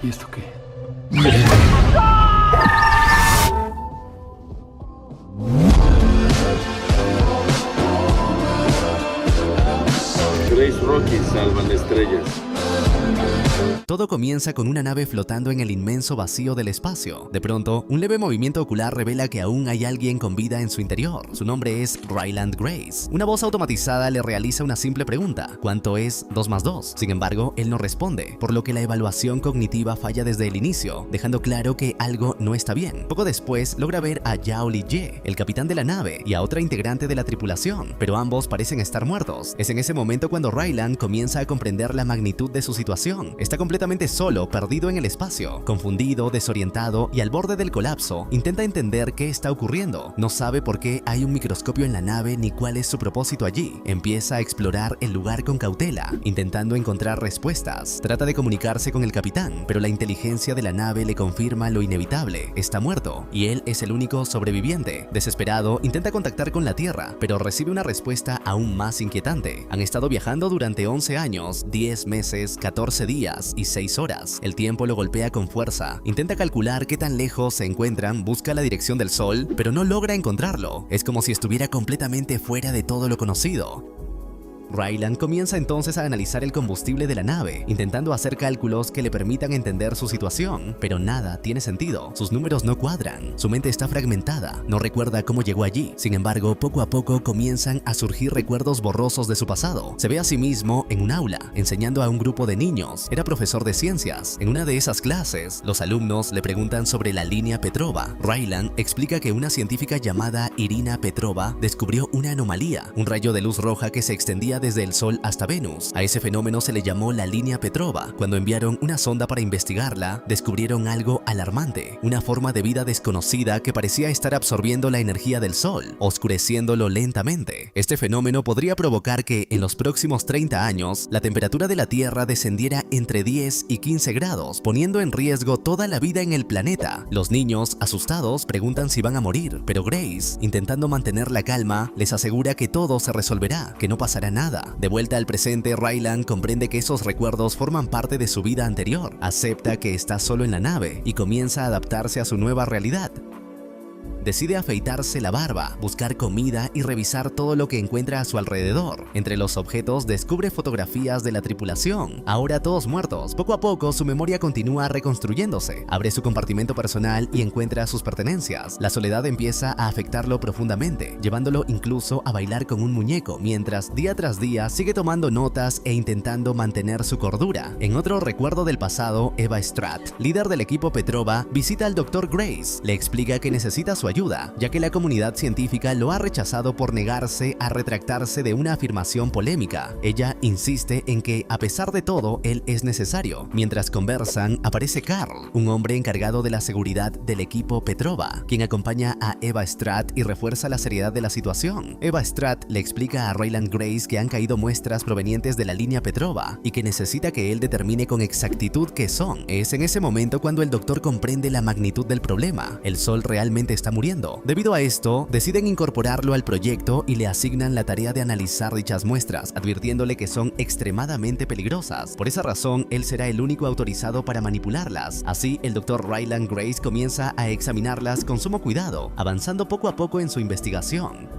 ¿Y esto qué? Grace Rocky salvan estrellas. Todo comienza con una nave flotando en el inmenso vacío del espacio. De pronto, un leve movimiento ocular revela que aún hay alguien con vida en su interior. Su nombre es Ryland Grace. Una voz automatizada le realiza una simple pregunta: ¿cuánto es 2 más 2? Sin embargo, él no responde, por lo que la evaluación cognitiva falla desde el inicio, dejando claro que algo no está bien. Poco después, logra ver a Yao Li-ye, el capitán de la nave, y a otra integrante de la tripulación, pero ambos parecen estar muertos. Es en ese momento cuando Ryland comienza a comprender la magnitud de su situación. Está completamente solo, perdido en el espacio, confundido, desorientado y al borde del colapso. Intenta entender qué está ocurriendo. No sabe por qué hay un microscopio en la nave ni cuál es su propósito allí. Empieza a explorar el lugar con cautela, intentando encontrar respuestas. Trata de comunicarse con el capitán, pero la inteligencia de la nave le confirma lo inevitable: está muerto, y él es el único sobreviviente. Desesperado, intenta contactar con la Tierra, pero recibe una respuesta aún más inquietante. Han estado viajando durante 11 años, 10 meses, 14 días y 6 horas. El tiempo lo golpea con fuerza. Intenta calcular qué tan lejos se encuentran, busca la dirección del sol, pero no logra encontrarlo. Es como si estuviera completamente fuera de todo lo conocido. Ryland comienza entonces a analizar el combustible de la nave, intentando hacer cálculos que le permitan entender su situación, pero nada tiene sentido. Sus números no cuadran, su mente está fragmentada, no recuerda cómo llegó allí. Sin embargo, poco a poco comienzan a surgir recuerdos borrosos de su pasado. Se ve a sí mismo en un aula, enseñando a un grupo de niños. Era profesor de ciencias. En una de esas clases, los alumnos le preguntan sobre la línea Petrova. Ryland explica que una científica llamada Irina Petrova descubrió una anomalía, un rayo de luz roja que se extendía desde el Sol hasta Venus. A ese fenómeno se le llamó la línea Petrova. Cuando enviaron una sonda para investigarla, descubrieron algo alarmante: una forma de vida desconocida que parecía estar absorbiendo la energía del Sol, oscureciéndolo lentamente. Este fenómeno podría provocar que en los próximos 30 años la temperatura de la Tierra descendiera entre 10 y 15 grados, poniendo en riesgo toda la vida en el planeta. Los niños, asustados, preguntan si van a morir, pero Grace, intentando mantener la calma, les asegura que todo se resolverá, que no pasará nada. De vuelta al presente, Ryland comprende que esos recuerdos forman parte de su vida anterior. Acepta que está solo en la nave y comienza a adaptarse a su nueva realidad. Decide afeitarse la barba, buscar comida y revisar todo lo que encuentra a su alrededor. Entre los objetos descubre fotografías de la tripulación, ahora todos muertos. Poco a poco su memoria continúa reconstruyéndose. Abre su compartimento personal y encuentra sus pertenencias. La soledad empieza a afectarlo profundamente, llevándolo incluso a bailar con un muñeco, mientras día tras día sigue tomando notas e intentando mantener su cordura. En otro recuerdo del pasado, Eva Stratt, líder del equipo Petrova, visita al Dr. Grace. Le explica que necesita su ayuda, ya que la comunidad científica lo ha rechazado por negarse a retractarse de una afirmación polémica. Ella insiste en que, a pesar de todo, él es necesario. Mientras conversan, aparece Carl, un hombre encargado de la seguridad del equipo Petrova, quien acompaña a Eva Stratt y refuerza la seriedad de la situación. Eva Stratt le explica a Ryland Grace que han caído muestras provenientes de la línea Petrova y que necesita que él determine con exactitud qué son. Es en ese momento cuando el doctor comprende la magnitud del problema. El sol realmente está muriendo. Debido a esto, deciden incorporarlo al proyecto y le asignan la tarea de analizar dichas muestras, advirtiéndole que son extremadamente peligrosas. Por esa razón, él será el único autorizado para manipularlas. Así, el Dr. Ryland Grace comienza a examinarlas con sumo cuidado, avanzando poco a poco en su investigación.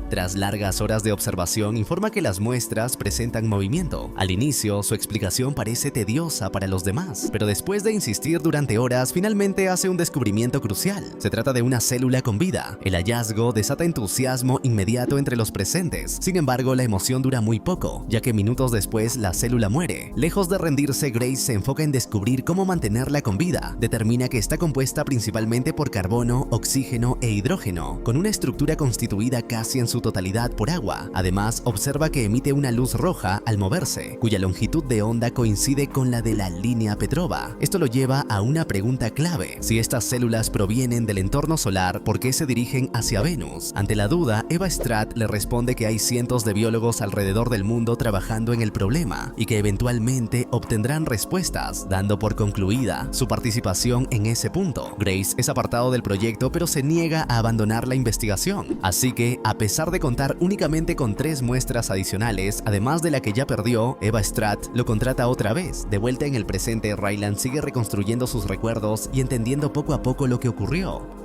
Tras largas horas de observación, informa que las muestras presentan movimiento. Al inicio, su explicación parece tediosa para los demás, pero después de insistir durante horas, finalmente hace un descubrimiento crucial. Se trata de una célula con vida. El hallazgo desata entusiasmo inmediato entre los presentes. Sin embargo, la emoción dura muy poco, ya que minutos después la célula muere. Lejos de rendirse, Grace se enfoca en descubrir cómo mantenerla con vida. Determina que está compuesta principalmente por carbono, oxígeno e hidrógeno, con una estructura constituida casi en su totalidad por agua. Además, observa que emite una luz roja al moverse, cuya longitud de onda coincide con la de la línea Petrova. Esto lo lleva a una pregunta clave: si estas células provienen del entorno solar, ¿por qué se dirigen hacia Venus? Ante la duda, Eva Stratt le responde que hay cientos de biólogos alrededor del mundo trabajando en el problema y que eventualmente obtendrán respuestas, dando por concluida su participación en ese punto. Grace es apartado del proyecto, pero se niega a abandonar la investigación, así que, a pesar pesar de contar únicamente con 3 muestras adicionales, además de la que ya perdió, Eva Stratt lo contrata otra vez. De vuelta en el presente, Ryland sigue reconstruyendo sus recuerdos y entendiendo poco a poco lo que ocurrió.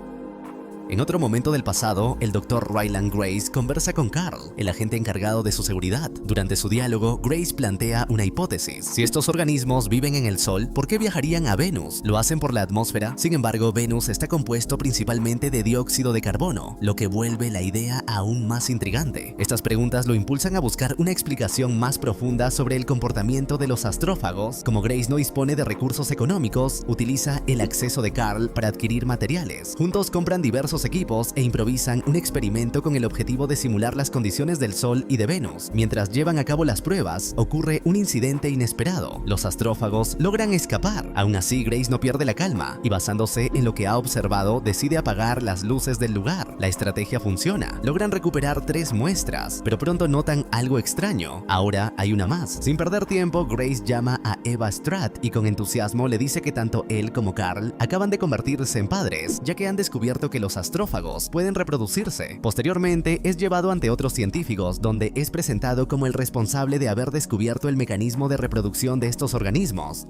En otro momento del pasado, el Dr. Ryland Grace conversa con Carl, el agente encargado de su seguridad. Durante su diálogo, Grace plantea una hipótesis. Si estos organismos viven en el Sol, ¿por qué viajarían a Venus? ¿Lo hacen por la atmósfera? Sin embargo, Venus está compuesto principalmente de dióxido de carbono, lo que vuelve la idea aún más intrigante. Estas preguntas lo impulsan a buscar una explicación más profunda sobre el comportamiento de los astrófagos. Como Grace no dispone de recursos económicos, utiliza el acceso de Carl para adquirir materiales. Juntos compran diversos equipos e improvisan un experimento con el objetivo de simular las condiciones del Sol y de Venus. Mientras llevan a cabo las pruebas, ocurre un incidente inesperado. Los astrófagos logran escapar. Aún así, Grace no pierde la calma y, basándose en lo que ha observado, decide apagar las luces del lugar. La estrategia funciona. Logran recuperar 3 muestras, pero pronto notan algo extraño. Ahora hay una más. Sin perder tiempo, Grace llama a Eva Stratt y con entusiasmo le dice que tanto él como Carl acaban de convertirse en padres, ya que han descubierto que los astrófagos pueden reproducirse. Posteriormente es llevado ante otros científicos, donde es presentado como el responsable de haber descubierto el mecanismo de reproducción de estos organismos.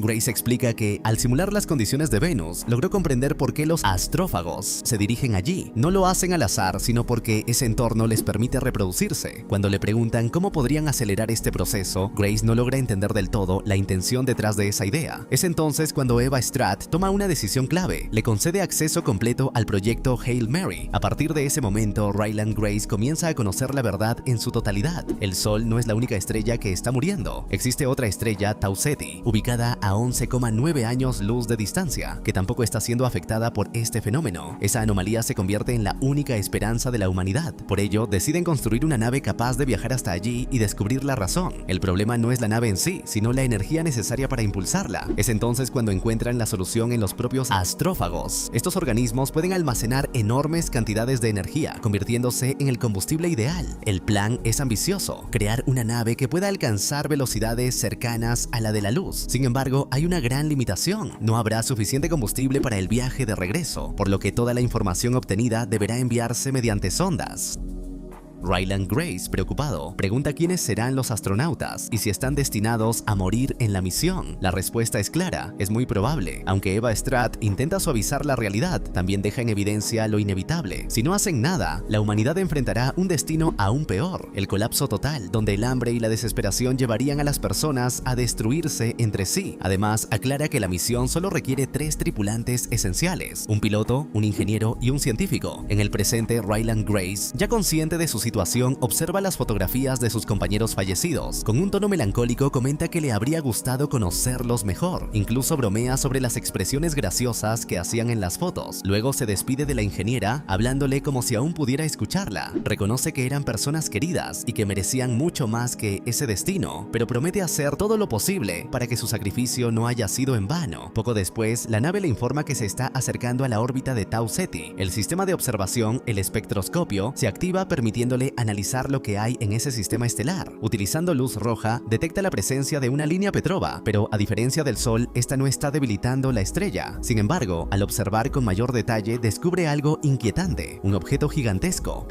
Grace explica que, al simular las condiciones de Venus, logró comprender por qué los astrófagos se dirigen allí. No lo hacen al azar, sino porque ese entorno les permite reproducirse. Cuando le preguntan cómo podrían acelerar este proceso, Grace no logra entender del todo la intención detrás de esa idea. Es entonces cuando Eva Stratt toma una decisión clave. Le concede acceso completo al proyecto Hail Mary. A partir de ese momento, Ryland Grace comienza a conocer la verdad en su totalidad. El Sol no es la única estrella que está muriendo. Existe otra estrella, Tau Ceti, ubicada a 11,9 años luz de distancia, que tampoco está siendo afectada por este fenómeno. Esa anomalía se convierte en la única esperanza de la humanidad. Por ello, deciden construir una nave capaz de viajar hasta allí y descubrir la razón. El problema no es la nave en sí, sino la energía necesaria para impulsarla. Es entonces cuando encuentran la solución en los propios astrófagos. Estos organismos pueden almacenar enormes cantidades de energía, convirtiéndose en el combustible ideal. El plan es ambicioso: crear una nave que pueda alcanzar velocidades cercanas a la de la luz. Sin embargo, hay una gran limitación: no habrá suficiente combustible para el viaje de regreso, por lo que toda la información obtenida deberá enviarse mediante sondas. Ryland Grace, preocupado, pregunta quiénes serán los astronautas y si están destinados a morir en la misión. La respuesta es clara: es muy probable. Aunque Eva Stratt intenta suavizar la realidad, también deja en evidencia lo inevitable. Si no hacen nada, la humanidad enfrentará un destino aún peor: el colapso total, donde el hambre y la desesperación llevarían a las personas a destruirse entre sí. Además, aclara que la misión solo requiere 3 tripulantes esenciales: un piloto, un ingeniero y un científico. En el presente, Ryland Grace, ya consciente de su situación, observa las fotografías de sus compañeros fallecidos. Con un tono melancólico comenta que le habría gustado conocerlos mejor. Incluso bromea sobre las expresiones graciosas que hacían en las fotos. Luego se despide de la ingeniera, hablándole como si aún pudiera escucharla. Reconoce que eran personas queridas y que merecían mucho más que ese destino, pero promete hacer todo lo posible para que su sacrificio no haya sido en vano. Poco después, la nave le informa que se está acercando a la órbita de Tau Ceti. El sistema de observación, el espectroscopio, se activa, permitiéndole analizar lo que hay en ese sistema estelar. Utilizando luz roja, detecta la presencia de una línea Petrova, pero a diferencia del Sol, esta no está debilitando la estrella. Sin embargo, al observar con mayor detalle, descubre algo inquietante: un objeto gigantesco.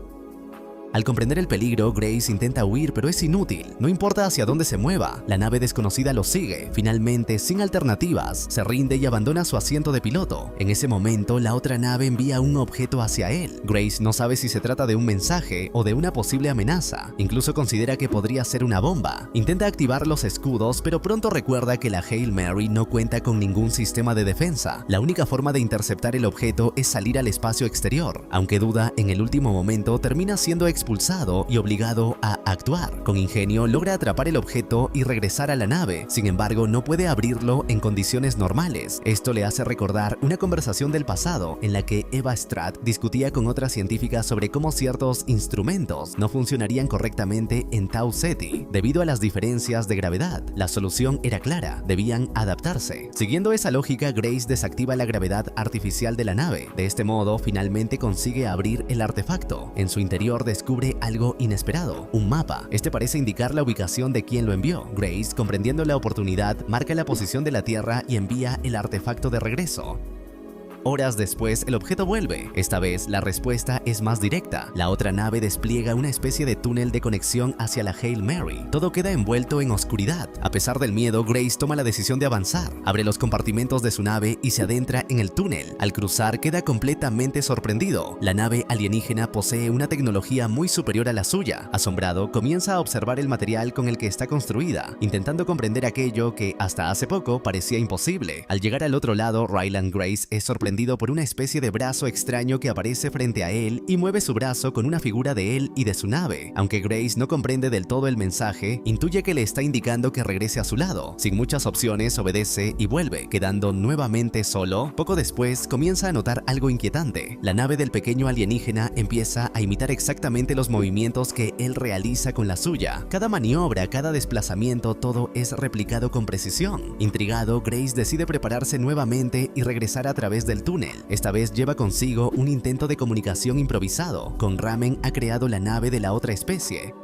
Al comprender el peligro, Grace intenta huir, pero es inútil. No importa hacia dónde se mueva, la nave desconocida lo sigue. Finalmente, sin alternativas, se rinde y abandona su asiento de piloto. En ese momento, la otra nave envía un objeto hacia él. Grace no sabe si se trata de un mensaje o de una posible amenaza. Incluso considera que podría ser una bomba. Intenta activar los escudos, pero pronto recuerda que la Hail Mary no cuenta con ningún sistema de defensa. La única forma de interceptar el objeto es salir al espacio exterior. Aunque duda, en el último momento termina siendo expulsado y obligado a actuar. Con ingenio logra atrapar el objeto y regresar a la nave. Sin embargo, no puede abrirlo en condiciones normales. Esto le hace recordar una conversación del pasado en la que Eva Stratt discutía con otra científica sobre cómo ciertos instrumentos no funcionarían correctamente en Tau Ceti debido a las diferencias de gravedad. La solución era clara: debían adaptarse. Siguiendo esa lógica, Grace desactiva la gravedad artificial de la nave. De este modo, finalmente consigue abrir el artefacto. En su interior descubre algo inesperado: un mapa. Este parece indicar la ubicación de quien lo envió. Grace, comprendiendo la oportunidad, marca la posición de la Tierra y envía el artefacto de regreso. horas después el objeto vuelve. Esta vez la respuesta es más directa. La otra nave despliega una especie de túnel de conexión hacia la Hail Mary. Todo queda envuelto en oscuridad. A pesar del miedo, Grace toma la decisión de avanzar. Abre los compartimentos de su nave y se adentra en el túnel. Al cruzar queda completamente sorprendido. La nave alienígena posee una tecnología muy superior a la suya. Asombrado, comienza a observar el material con el que está construida, intentando comprender aquello que hasta hace poco parecía imposible. Al llegar al otro lado, Ryland Grace es sorprendido por una especie de brazo extraño que aparece frente a él y mueve su brazo con una figura de él y de su nave. Aunque Grace no comprende del todo el mensaje, intuye que le está indicando que regrese a su lado. Sin muchas opciones, obedece y vuelve, quedando nuevamente solo. Poco después, comienza a notar algo inquietante. La nave del pequeño alienígena empieza a imitar exactamente los movimientos que él realiza con la suya. Cada maniobra, cada desplazamiento, todo es replicado con precisión. Intrigado, Grace decide prepararse nuevamente y regresar a través del túnel. Esta vez lleva consigo un intento de comunicación improvisado. Con Ramen ha creado la nave de la otra especie.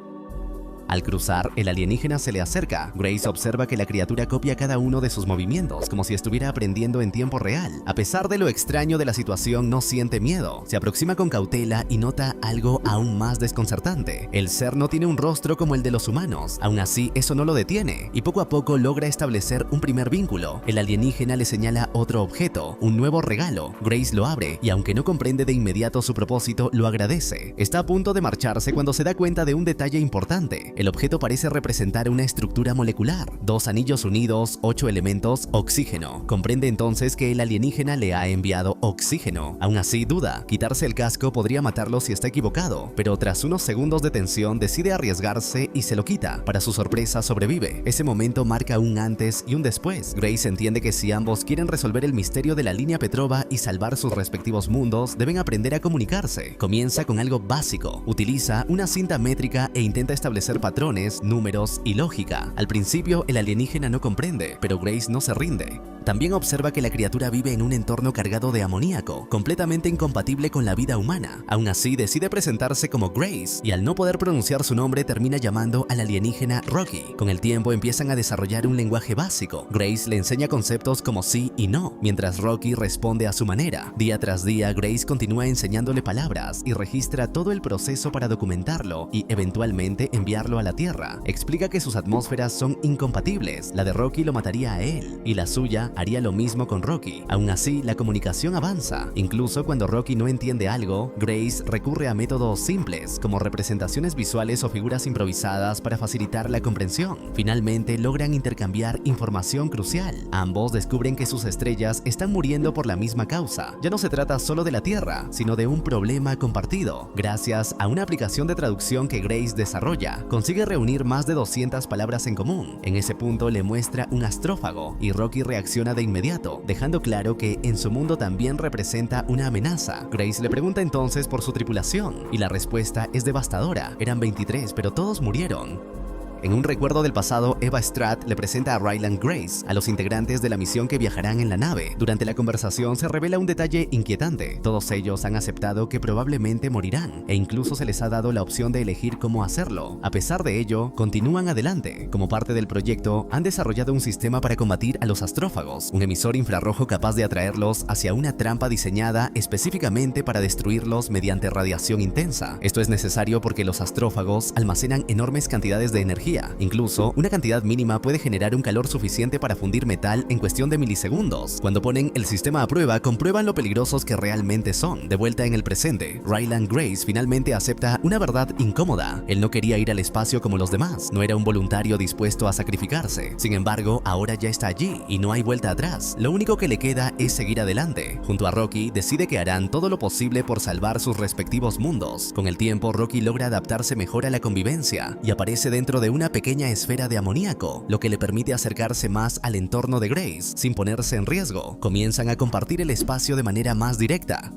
Al cruzar, el alienígena se le acerca. Grace observa que la criatura copia cada uno de sus movimientos, como si estuviera aprendiendo en tiempo real. A pesar de lo extraño de la situación, no siente miedo. Se aproxima con cautela y nota algo aún más desconcertante. El ser no tiene un rostro como el de los humanos. Aún así, eso no lo detiene, y poco a poco logra establecer un primer vínculo. El alienígena le señala otro objeto, un nuevo regalo. Grace lo abre, y aunque no comprende de inmediato su propósito, lo agradece. Está a punto de marcharse cuando se da cuenta de un detalle importante. El objeto parece representar una estructura molecular, 2 anillos unidos, 8 elementos, oxígeno. Comprende entonces que el alienígena le ha enviado oxígeno. Aún así duda, quitarse el casco podría matarlo si está equivocado, pero tras unos segundos de tensión decide arriesgarse y se lo quita. Para su sorpresa sobrevive. Ese momento marca un antes y un después. Grace entiende que si ambos quieren resolver el misterio de la línea Petrova y salvar sus respectivos mundos, deben aprender a comunicarse. Comienza con algo básico. Utiliza una cinta métrica e intenta establecer patrones, números y lógica. Al principio el alienígena no comprende, pero Grace no se rinde. También observa que la criatura vive en un entorno cargado de amoníaco, completamente incompatible con la vida humana. Aún así decide presentarse como Grace, y al no poder pronunciar su nombre termina llamando al alienígena Rocky. Con el tiempo empiezan a desarrollar un lenguaje básico. Grace le enseña conceptos como sí y no, mientras Rocky responde a su manera. Día tras día, Grace continúa enseñándole palabras y registra todo el proceso para documentarlo y eventualmente enviarlo a la Tierra. Explica que sus atmósferas son incompatibles. La de Rocky lo mataría a él, y la suya haría lo mismo con Rocky. Aún así, la comunicación avanza. Incluso cuando Rocky no entiende algo, Grace recurre a métodos simples, como representaciones visuales o figuras improvisadas para facilitar la comprensión. Finalmente, logran intercambiar información crucial. Ambos descubren que sus estrellas están muriendo por la misma causa. Ya no se trata solo de la Tierra, sino de un problema compartido. Gracias a una aplicación de traducción que Grace desarrolla, consigue reunir más de 200 palabras en común. En ese punto le muestra un astrófago y Rocky reacciona de inmediato, dejando claro que en su mundo también representa una amenaza. Grace le pregunta entonces por su tripulación y la respuesta es devastadora. Eran 23, pero todos murieron. En un recuerdo del pasado, Eva Stratt le presenta a Ryland Grace, a los integrantes de la misión que viajarán en la nave. Durante la conversación se revela un detalle inquietante. Todos ellos han aceptado que probablemente morirán, e incluso se les ha dado la opción de elegir cómo hacerlo. A pesar de ello, continúan adelante. Como parte del proyecto, han desarrollado un sistema para combatir a los astrófagos, un emisor infrarrojo capaz de atraerlos hacia una trampa diseñada específicamente para destruirlos mediante radiación intensa. Esto es necesario porque los astrófagos almacenan enormes cantidades de energía. Incluso, una cantidad mínima puede generar un calor suficiente para fundir metal en cuestión de milisegundos. Cuando ponen el sistema a prueba, comprueban lo peligrosos que realmente son. De vuelta en el presente, Ryland Grace finalmente acepta una verdad incómoda. Él no quería ir al espacio como los demás, no era un voluntario dispuesto a sacrificarse. Sin embargo, ahora ya está allí y no hay vuelta atrás. Lo único que le queda es seguir adelante. Junto a Rocky, decide que harán todo lo posible por salvar sus respectivos mundos. Con el tiempo, Rocky logra adaptarse mejor a la convivencia y aparece dentro de una pequeña esfera de amoníaco, lo que le permite acercarse más al entorno de Grace sin ponerse en riesgo. Comienzan a compartir el espacio de manera más directa.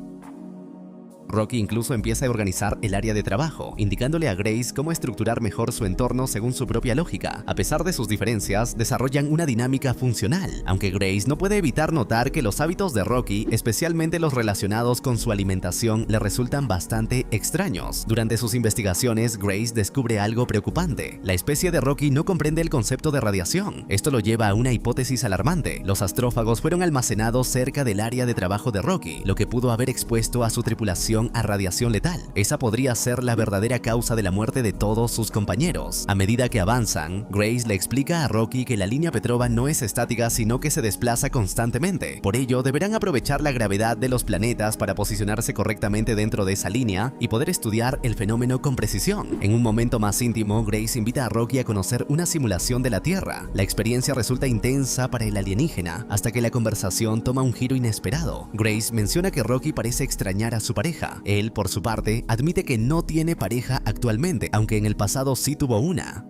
Rocky incluso empieza a organizar el área de trabajo, indicándole a Grace cómo estructurar mejor su entorno según su propia lógica. A pesar de sus diferencias, desarrollan una dinámica funcional, aunque Grace no puede evitar notar que los hábitos de Rocky, especialmente los relacionados con su alimentación, le resultan bastante extraños. Durante sus investigaciones, Grace descubre algo preocupante. La especie de Rocky no comprende el concepto de radiación. Esto lo lleva a una hipótesis alarmante. Los astrófagos fueron almacenados cerca del área de trabajo de Rocky, lo que pudo haber expuesto a su tripulación a radiación letal. Esa podría ser la verdadera causa de la muerte de todos sus compañeros. A medida que avanzan, Grace le explica a Rocky que la línea Petrova no es estática, sino que se desplaza constantemente. Por ello, deberán aprovechar la gravedad de los planetas para posicionarse correctamente dentro de esa línea y poder estudiar el fenómeno con precisión. En un momento más íntimo, Grace invita a Rocky a conocer una simulación de la Tierra. La experiencia resulta intensa para el alienígena, hasta que la conversación toma un giro inesperado. Grace menciona que Rocky parece extrañar a su pareja. Él, por su parte, admite que no tiene pareja actualmente, aunque en el pasado sí tuvo una.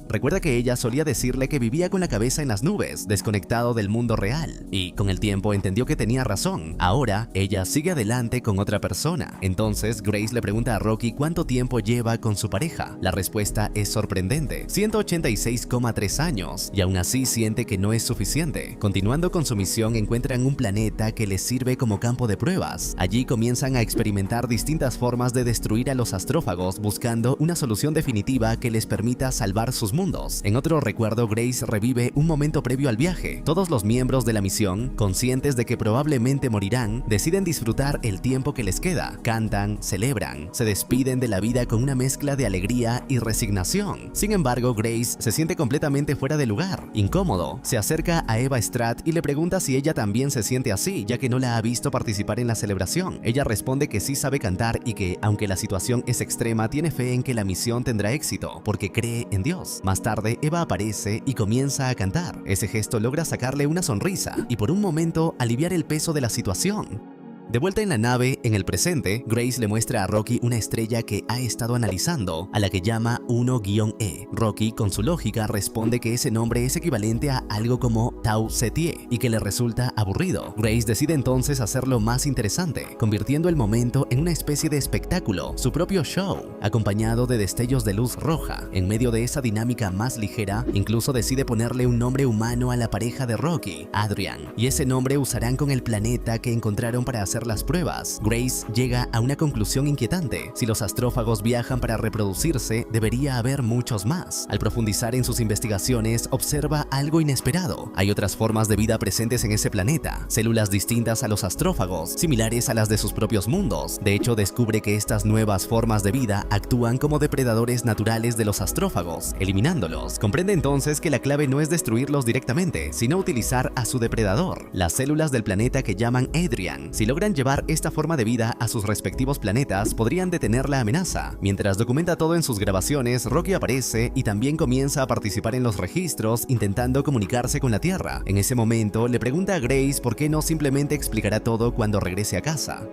Recuerda que ella solía decirle que vivía con la cabeza en las nubes, desconectado del mundo real, y con el tiempo entendió que tenía razón. Ahora, ella sigue adelante con otra persona. Entonces, Grace le pregunta a Rocky cuánto tiempo lleva con su pareja. La respuesta es sorprendente: 186,3 años, y aún así siente que no es suficiente. Continuando con su misión, encuentran un planeta que les sirve como campo de pruebas. Allí comienzan a experimentar distintas formas de destruir a los astrófagos, buscando una solución definitiva que les permita salvar sus mundos. En otro recuerdo, Grace revive un momento previo al viaje. Todos los miembros de la misión, conscientes de que probablemente morirán, deciden disfrutar el tiempo que les queda. Cantan, celebran, se despiden de la vida con una mezcla de alegría y resignación. Sin embargo, Grace se siente completamente fuera de lugar, incómodo. Se acerca a Eva Stratt y le pregunta si ella también se siente así, ya que no la ha visto participar en la celebración. Ella responde que sí sabe cantar y que, aunque la situación es extrema, tiene fe en que la misión tendrá éxito, porque cree en Dios. Más tarde, Eva aparece y comienza a cantar. Ese gesto logra sacarle una sonrisa y por un momento aliviar el peso de la situación. De vuelta en la nave, en el presente, Grace le muestra a Rocky una estrella que ha estado analizando, a la que llama 1-E. Rocky, con su lógica, responde que ese nombre es equivalente a algo como Tau Ceti y que le resulta aburrido. Grace decide entonces hacerlo más interesante, convirtiendo el momento en una especie de espectáculo, su propio show, acompañado de destellos de luz roja. En medio de esa dinámica más ligera, incluso decide ponerle un nombre humano a la pareja de Rocky, Adrian, y ese nombre usarán con el planeta que encontraron para hacer las pruebas. Grace llega a una conclusión inquietante: si los astrófagos viajan para reproducirse, debería haber muchos más. Al profundizar en sus investigaciones, observa algo inesperado. Hay otras formas de vida presentes en ese planeta, células distintas a los astrófagos, similares a las de sus propios mundos. De hecho, descubre que estas nuevas formas de vida actúan como depredadores naturales de los astrófagos, eliminándolos. Comprende entonces que la clave no es destruirlos directamente, sino utilizar a su depredador, las células del planeta que llaman Adrian. Si logran llevar esta forma de vida a sus respectivos planetas, podrían detener la amenaza. Mientras documenta todo en sus grabaciones, Rocky aparece y también comienza a participar en los registros, intentando comunicarse con la Tierra. En ese momento, le pregunta a Grace por qué no simplemente explicará todo cuando regrese a casa.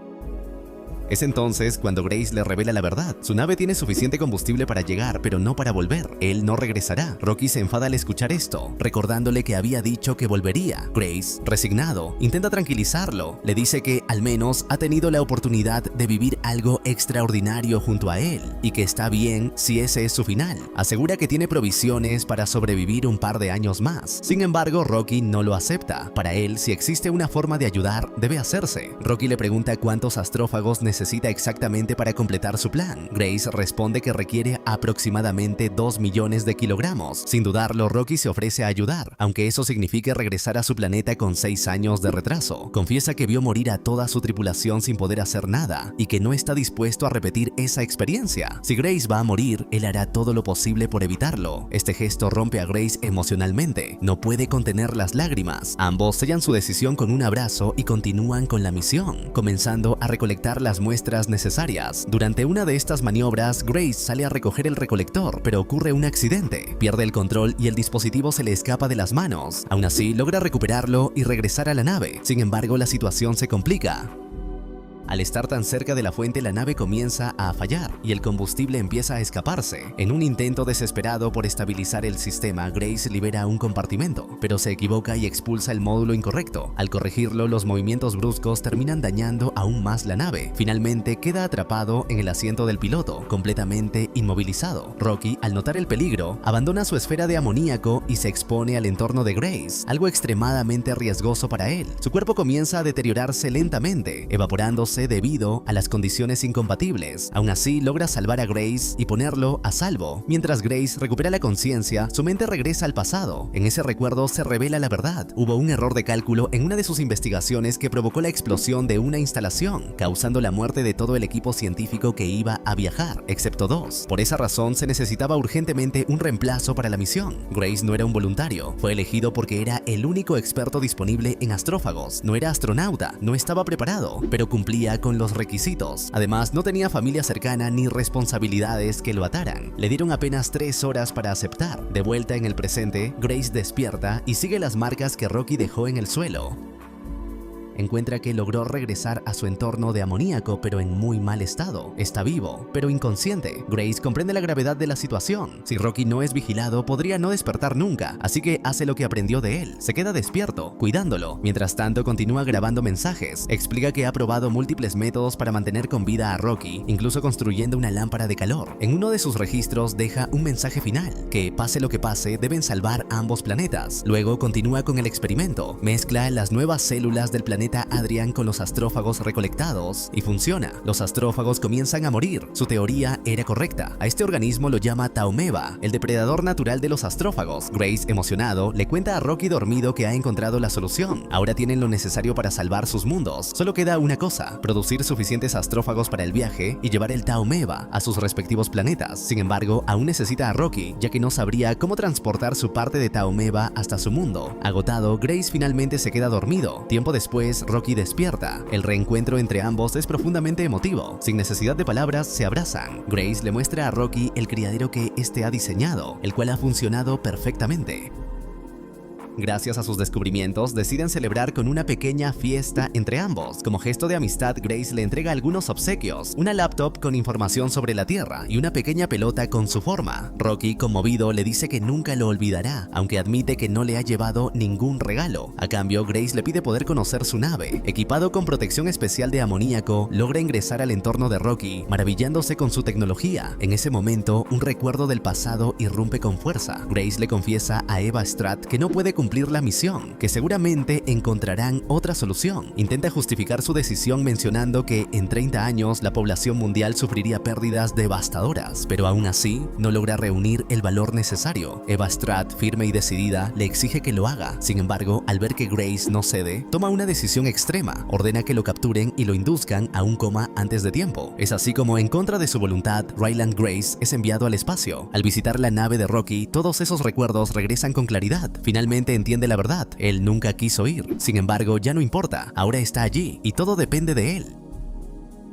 Es entonces cuando Grace le revela la verdad. Su nave tiene suficiente combustible para llegar, pero no para volver. Él no regresará. Rocky se enfada al escuchar esto, recordándole que había dicho que volvería. Grace, resignado, intenta tranquilizarlo. Le dice que, al menos, ha tenido la oportunidad de vivir algo extraordinario junto a él, y que está bien si ese es su final. Asegura que tiene provisiones para sobrevivir un par de años más. Sin embargo, Rocky no lo acepta. Para él, si existe una forma de ayudar, debe hacerse. Rocky le pregunta cuántos astrófagos necesita exactamente para completar su plan. Grace responde que requiere aproximadamente 2 millones de kilogramos. Sin dudarlo, Rocky se ofrece a ayudar, aunque eso signifique regresar a su planeta con 6 años de retraso. Confiesa que vio morir a toda su tripulación sin poder hacer nada y que no está dispuesto a repetir esa experiencia. Si Grace va a morir, él hará todo lo posible por evitarlo. Este gesto rompe a Grace emocionalmente. No puede contener las lágrimas. Ambos sellan su decisión con un abrazo y continúan con la misión, comenzando a recolectar las muestras necesarias. Durante una de estas maniobras, Grace sale a recoger el recolector, pero ocurre un accidente. Pierde el control y el dispositivo se le escapa de las manos. Aún así, logra recuperarlo y regresar a la nave. Sin embargo, la situación se complica. Al estar tan cerca de la fuente, la nave comienza a fallar y el combustible empieza a escaparse. En un intento desesperado por estabilizar el sistema, Grace libera un compartimento, pero se equivoca y expulsa el módulo incorrecto. Al corregirlo, los movimientos bruscos terminan dañando aún más la nave. Finalmente queda atrapado en el asiento del piloto, completamente inmovilizado. Rocky, al notar el peligro, abandona su esfera de amoníaco y se expone al entorno de Grace, algo extremadamente riesgoso para él. Su cuerpo comienza a deteriorarse lentamente, evaporándose debido a las condiciones incompatibles. Aún así, logra salvar a Grace y ponerlo a salvo. Mientras Grace recupera la conciencia, su mente regresa al pasado. En ese recuerdo se revela la verdad. Hubo un error de cálculo en una de sus investigaciones que provocó la explosión de una instalación, causando la muerte de todo el equipo científico que iba a viajar, excepto 2. Por esa razón, se necesitaba urgentemente un reemplazo para la misión. Grace no era un voluntario, fue elegido porque era el único experto disponible en astrófagos. No era astronauta, no estaba preparado, pero cumplía con los requisitos. Además, no tenía familia cercana ni responsabilidades que lo ataran. Le dieron apenas 3 horas para aceptar. De vuelta en el presente, Grace despierta y sigue las marcas que Rocky dejó en el suelo. Encuentra que logró regresar a su entorno de amoníaco, pero en muy mal estado. Está vivo, pero inconsciente. Grace comprende la gravedad de la situación. Si Rocky no es vigilado, podría no despertar nunca, así que hace lo que aprendió de él. Se queda despierto, cuidándolo. Mientras tanto, continúa grabando mensajes. Explica que ha probado múltiples métodos para mantener con vida a Rocky, incluso construyendo una lámpara de calor. En uno de sus registros deja un mensaje final, que pase lo que pase, deben salvar ambos planetas. Luego continúa con el experimento. Mezcla las nuevas células del planeta Adrian con los astrófagos recolectados y funciona. Los astrófagos comienzan a morir. Su teoría era correcta. A este organismo lo llama Taomeba, el depredador natural de los astrófagos. Grace, emocionado, le cuenta a Rocky dormido que ha encontrado la solución. Ahora tienen lo necesario para salvar sus mundos. Solo queda una cosa: producir suficientes astrófagos para el viaje y llevar el Taomeba a sus respectivos planetas. Sin embargo, aún necesita a Rocky, ya que no sabría cómo transportar su parte de Taomeba hasta su mundo. Agotado, Grace finalmente se queda dormido. Tiempo después, Rocky despierta. El reencuentro entre ambos es profundamente emotivo. Sin necesidad de palabras, se abrazan. Grace le muestra a Rocky el criadero que este ha diseñado, el cual ha funcionado perfectamente. Gracias a sus descubrimientos, deciden celebrar con una pequeña fiesta entre ambos. Como gesto de amistad, Grace le entrega algunos obsequios: una laptop con información sobre la Tierra y una pequeña pelota con su forma. Rocky, conmovido, le dice que nunca lo olvidará, aunque admite que no le ha llevado ningún regalo. A cambio, Grace le pide poder conocer su nave. Equipado con protección especial de amoníaco, logra ingresar al entorno de Rocky, maravillándose con su tecnología. En ese momento, un recuerdo del pasado irrumpe con fuerza. Grace le confiesa a Eva Stratt que no puede cumplir la misión, que seguramente encontrarán otra solución. Intenta justificar su decisión mencionando que en 30 años la población mundial sufriría pérdidas devastadoras, pero aún así no logra reunir el valor necesario. Eva Stratt, firme y decidida, le exige que lo haga. Sin embargo, al ver que Grace no cede, toma una decisión extrema: ordena que lo capturen y lo induzcan a un coma antes de tiempo. Es así como, en contra de su voluntad, Ryland Grace es enviado al espacio. Al visitar la nave de Rocky, todos esos recuerdos regresan con claridad. Finalmente entiende la verdad: él nunca quiso ir. Sin embargo, ya no importa, ahora está allí y todo depende de él.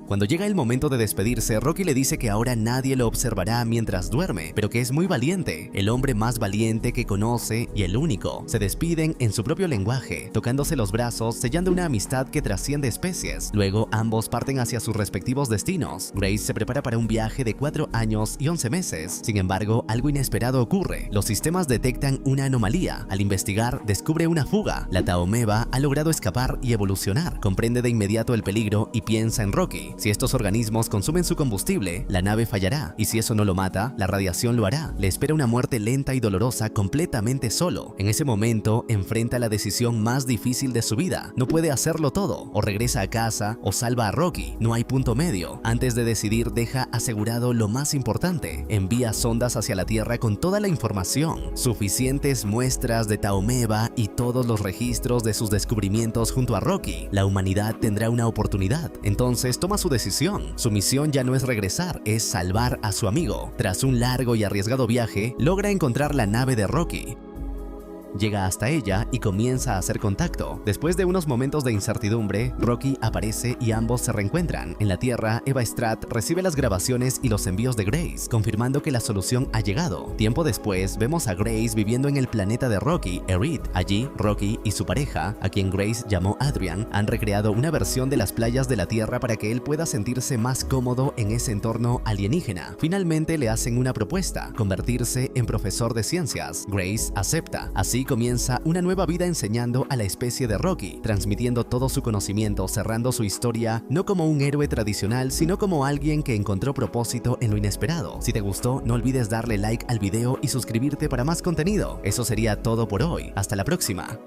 Cuando llega el momento de despedirse, Rocky le dice que ahora nadie lo observará mientras duerme, pero que es muy valiente, el hombre más valiente que conoce y el único. Se despiden en su propio lenguaje, tocándose los brazos, sellando una amistad que trasciende especies. Luego, ambos parten hacia sus respectivos destinos. Grace se prepara para un viaje de 4 años y 11 meses. Sin embargo, algo inesperado ocurre. Los sistemas detectan una anomalía. Al investigar, descubre una fuga. La Taomeba ha logrado escapar y evolucionar. Comprende de inmediato el peligro y piensa en Rocky. Si estos organismos consumen su combustible, la nave fallará, y si eso no lo mata, la radiación lo hará. Le espera una muerte lenta y dolorosa completamente solo. En ese momento, enfrenta la decisión más difícil de su vida. No puede hacerlo todo: o regresa a casa o salva a Rocky. No hay punto medio. Antes de decidir, deja asegurado lo más importante: envía sondas hacia la Tierra con toda la información, suficientes muestras de Taomeba y todos los registros de sus descubrimientos junto a Rocky. La humanidad tendrá una oportunidad. Entonces toma su decisión. Su misión ya no es regresar, es salvar a su amigo. Tras un largo y arriesgado viaje, logra encontrar la nave de Rocky. Llega hasta ella y comienza a hacer contacto. Después de unos momentos de incertidumbre, Rocky aparece y ambos se reencuentran. En la Tierra, Eva Stratt recibe las grabaciones y los envíos de Grace, confirmando que la solución ha llegado. Tiempo después, vemos a Grace viviendo en el planeta de Rocky, Erid. Allí, Rocky y su pareja, a quien Grace llamó Adrian, han recreado una versión de las playas de la Tierra para que él pueda sentirse más cómodo en ese entorno alienígena. Finalmente le hacen una propuesta: convertirse en profesor de ciencias. Grace acepta. Así comienza una nueva vida enseñando a la especie de Rocky, transmitiendo todo su conocimiento, cerrando su historia no como un héroe tradicional, sino como alguien que encontró propósito en lo inesperado. Si te gustó, no olvides darle like al video y suscribirte para más contenido. Eso sería todo por hoy. Hasta la próxima.